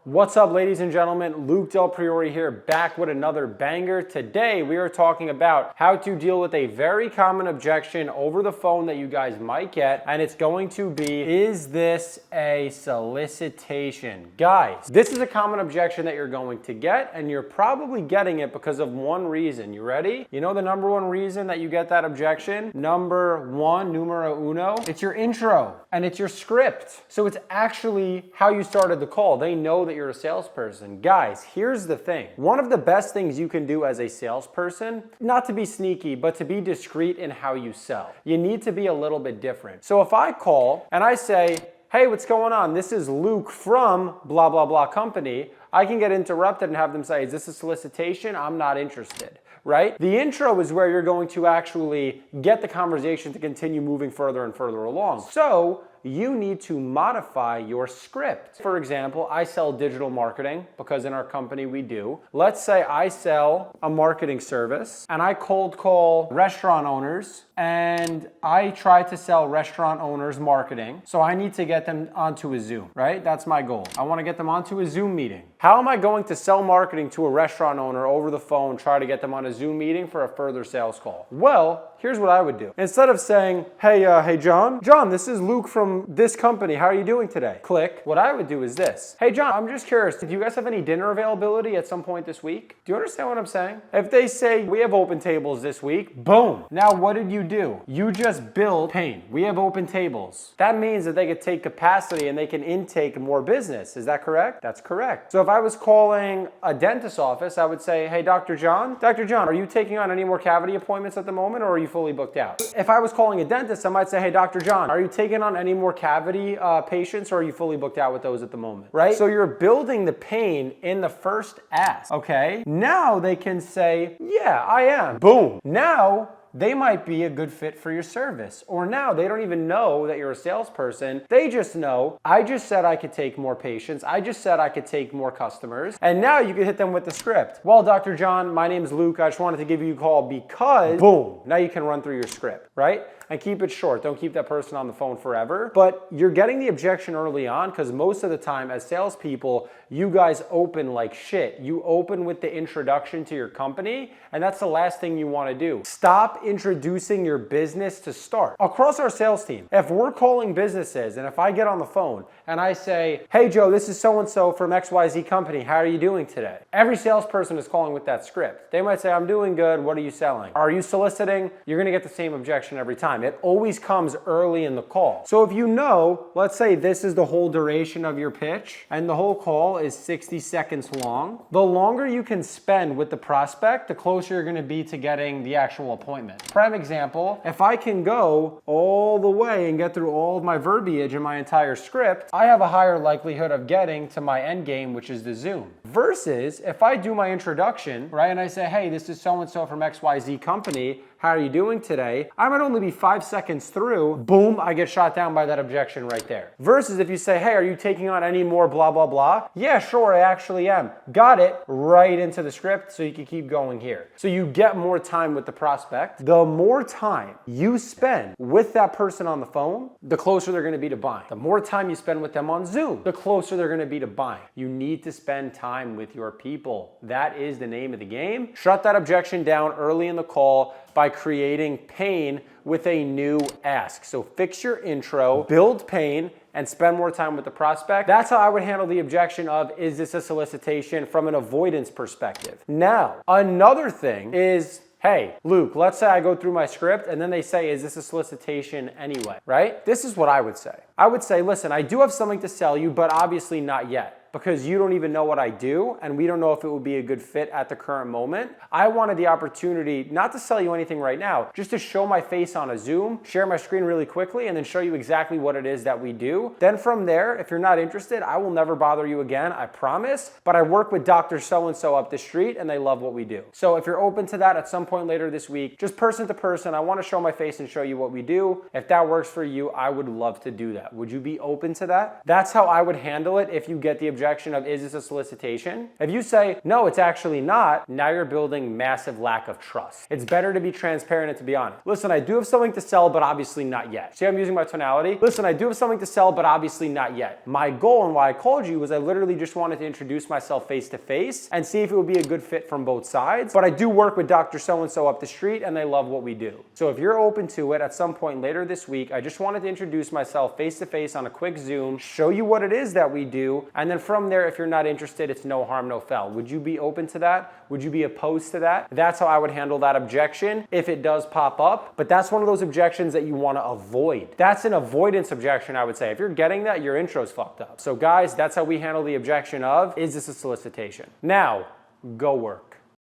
What's up, ladies and gentlemen? Luke Del Priore here, back with another banger. Today we are talking about how to deal with a very common objection over the phone that you guys might get, and it's going to be, is this a solicitation? Guys, this is a common objection that you're going to get, and you're probably getting it because of one reason. You ready? You know the number one reason that you get that objection? Number one, numero uno, it's your intro and it's your script. So it's actually how you started the call. They know that you're a salesperson. Guys, here's the thing. One of the best things you can do as a salesperson, not to be sneaky, but to be discreet in how you sell. You need to be a little bit different. So if I call and I say, hey, what's going on? This is Luke from blah, blah, blah company. I can get interrupted and have them say, is this a solicitation? I'm not interested. Right? The intro is where you're going to actually get the conversation to continue moving further and further along. So you need to modify your script. For example, I sell digital marketing because in our company we do. Let's say I sell a marketing service and I cold call restaurant owners and I try to sell restaurant owners marketing. So I need to get them onto a Zoom, right? That's my goal. I want to get them onto a Zoom meeting. How am I going to sell marketing to a restaurant owner over the phone, try to get them on a Zoom meeting for a further sales call? Well, here's what I would do. Instead of saying, hey John, this is Luke from this company. How are you doing today? Click. What I would do is this. Hey John, I'm just curious. Do you guys have any dinner availability at some point this week? Do you understand what I'm saying? If they say we have open tables this week, boom. Now what did you do? You just build pain. We have open tables. That means that they could take capacity and they can intake more business. Is that correct? That's correct. So if I was calling a dentist's office, I would say, hey, Dr. John, are you taking on any more cavity appointments at the moment or are you fully booked out? If I was calling a dentist, I might say, hey, Dr. John, are you taking on any more cavity patients or are you fully booked out with those at the moment? Right? So you're building the pain in the first ask. Okay. Now they can say, yeah, I am. Boom. Now they might be a good fit for your service. Or now they don't even know that you're a salesperson. They just know, I just said I could take more patients. I just said I could take more customers. And now you can hit them with the script. Well, Dr. John, my name's Luke. I just wanted to give you a call because, boom, now you can run through your script, right? And keep it short. Don't keep that person on the phone forever. But you're getting the objection early on because most of the time as salespeople, you guys open like shit. You open with the introduction to your company, and that's the last thing you want to do. Stop introducing your business to start. Across our sales team, if we're calling businesses and if I get on the phone and I say, hey Joe, this is so-and-so from XYZ company. How are you doing today? Every salesperson is calling with that script. They might say, I'm doing good. What are you selling? Are you soliciting? You're going to get the same objection every time. It always comes early in the call. So if you know, let's say this is the whole duration of your pitch and the whole call is 60 seconds long, the longer you can spend with the prospect, the closer you're going to be to getting the actual appointment. Prime example, if I can go all the way and get through all of my verbiage in my entire script, I have a higher likelihood of getting to my end game, which is the Zoom. Versus if I do my introduction, right, and I say, hey, this is so-and-so from XYZ company, how are you doing today? I might only be 5 seconds through, boom, I get shot down by that objection right there. Versus if you say, hey, are you taking on any more blah, blah, blah? Yeah, sure, I actually am. Got it, right into the script so you can keep going here. So you get more time with the prospect. The more time you spend with that person on the phone, the closer they're gonna be to buying. The more time you spend with them on Zoom, the closer they're gonna be to buying. You need to spend time with your people. That is the name of the game. Shut that objection down early in the call by creating pain with a new ask. So fix your intro, build pain, and spend more time with the prospect. That's how I would handle the objection of, is this a solicitation from an avoidance perspective? Now, another thing is, hey, Luke, let's say I go through my script and then they say, is this a solicitation anyway, right? This is what I would say. I would say, listen, I do have something to sell you, but obviously not yet, because you don't even know what I do and we don't know if it would be a good fit at the current moment. I wanted the opportunity not to sell you anything right now, just to show my face on a Zoom, share my screen really quickly, and then show you exactly what it is that we do. Then from there, if you're not interested, I will never bother you again, I promise. But I work with Dr. So-and-so up the street and they love what we do. So if you're open to that at some point later this week, just person to person, I want to show my face and show you what we do. If that works for you, I would love to do that. Would you be open to that? That's how I would handle it if you get the objection objection of, is this a solicitation? If you say, no, it's actually not, now you're building massive lack of trust. It's better to be transparent and to be honest. Listen, I do have something to sell, but obviously not yet. See, I'm using my tonality. Listen, I do have something to sell, but obviously not yet. My goal and why I called you was I literally just wanted to introduce myself face to face and see if it would be a good fit from both sides. But I do work with Dr. So-and-so up the street and they love what we do. So if you're open to it at some point later this week, I just wanted to introduce myself face to face on a quick Zoom, show you what it is that we do. And then from there, if you're not interested, it's no harm, no foul. Would you be open to that? Would you be opposed to that? That's how I would handle that objection if it does pop up. But that's one of those objections that you want to avoid. That's an avoidance objection, I would say. If you're getting that, your intro's fucked up. So guys, that's how we handle the objection of, is this a solicitation? Now, go work.